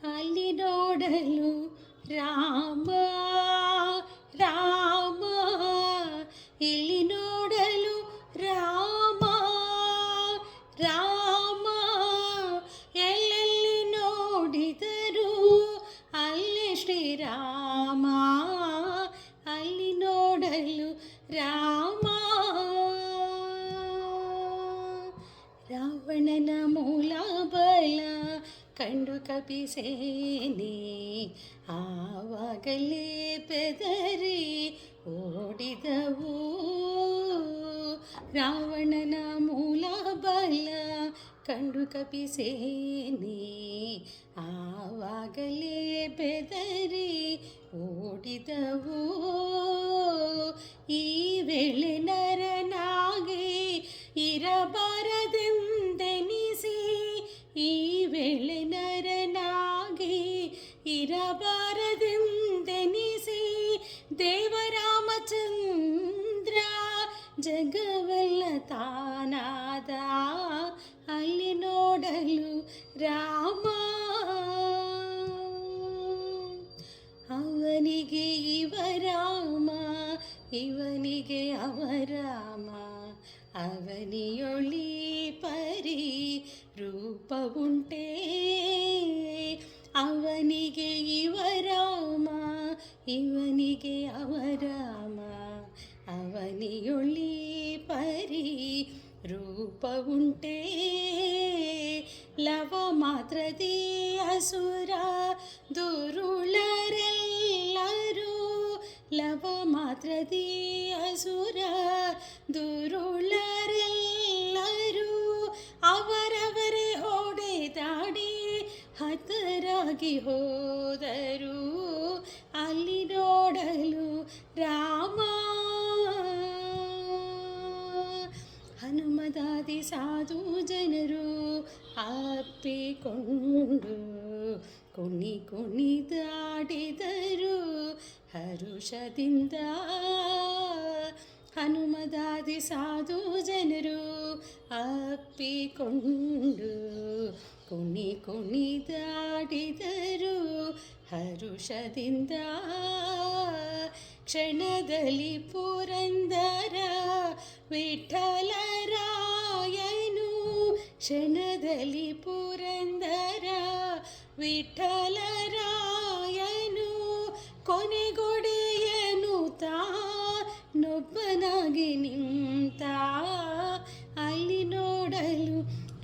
ಅಲ್ಲಿ ನೋಡಲು ರಾಮ ರಾಮ, ಇಲ್ಲಿ ನೋಡಲು ರಾಮ ರಾಮ, ಎಲ್ಲೆಲ್ಲಿ ನೋಡಿದರು ಅಲ್ಲಿ ಶ್ರೀರಾಮ, ಅಲ್ಲಿ ನೋಡಲು ರಾಮ. ರಾವಣನ ಮೂಲ ಬಲ ಕಂಡು ಕಪಿಸೇನೆ, ಆವಾಗಲೇ ಬೆದರಿ ಓಡಿದವು. ರಾವಣನ ಮೂಲ ಬಲ ಕಂಡು ಕಪಿಸೇನೆ, ಆವಾಗಲೇ ಬೆದರಿ ಓಡಿದವು. ಈ ವೇಳೆ ನರನಾಗಿ ಇರಬಾರದೆಂದೆನಿಸಿ, ಈ ವೇಳೆ ನರನಾಗಿ ಇರಬಾರದೆಂದೆನಿಸಿ, ದೇವರಾಮಚಂದ್ರ ಜಗವೆಲ್ಲ ತಾನಾದ, ಅಲ್ಲಿ ನೋಡಲು ರಾಮ. ಅವನಿಗೆ ಇವ ರಾಮ, ಇವನಿಗೆ ಅವ ರಾಮ, ಅವನಿಯೊಳಿ ಪರಿ ರೂಪವುಂಟೇ. ಅವನಿಗೆ ಇವ ರಾಮ, ಇವನಿಗೆ ಅವ ರಾಮ, ಅವನಿಯೊಳಿ ಪರಿ ರೂಪವುಂಟೇ. ಲವ ಮಾತ್ರದಿ ಅಸುರ ದುರುಳರೆಲ್ಲರೂ, ಲವ ಮಾತ್ರದಿ ಅಸುರ ದುರುಳರೆಲ್ಲರೂ, ಅವರವರೇ ಹೊಡೆದಾಡಿ ಹತರಾಗಿ ಹೋದರು, ಅಲ್ಲಿ ನೋಡಲು ರಾಮ. ಹನುಮದಾದಿ ಸಾಧು ಜನರು ಅಪ್ಪಿಕೊಂಡು ಕುಣಿ ಕುಣಿದಾಡಿದರು ಹರುಷದಿಂದ. ಹನುಮದಾದಿ ಸಾಧು ಜನರು ಅಪ್ಪಿಕೊಂಡು ಕುಣಿ ಕುಣಿದಾಡಿದರು ಹರುಷದಿಂದ. ಕ್ಷಣದಲ್ಲಿ ಪುರಂದರ ವಿಠಲರಾಯನು, ಕ್ಷಣದಲ್ಲಿ ಪುರಂದರ ವಿಠಲರಾಯನು, ಕೊನೆಗೊಡೆಯನು ತಾನೊಬ್ಬನಾಗಿ ನಿಂತ, ಅಲ್ಲಿ ನೋಡಲು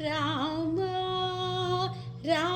ರಾಮ ರಾಮ.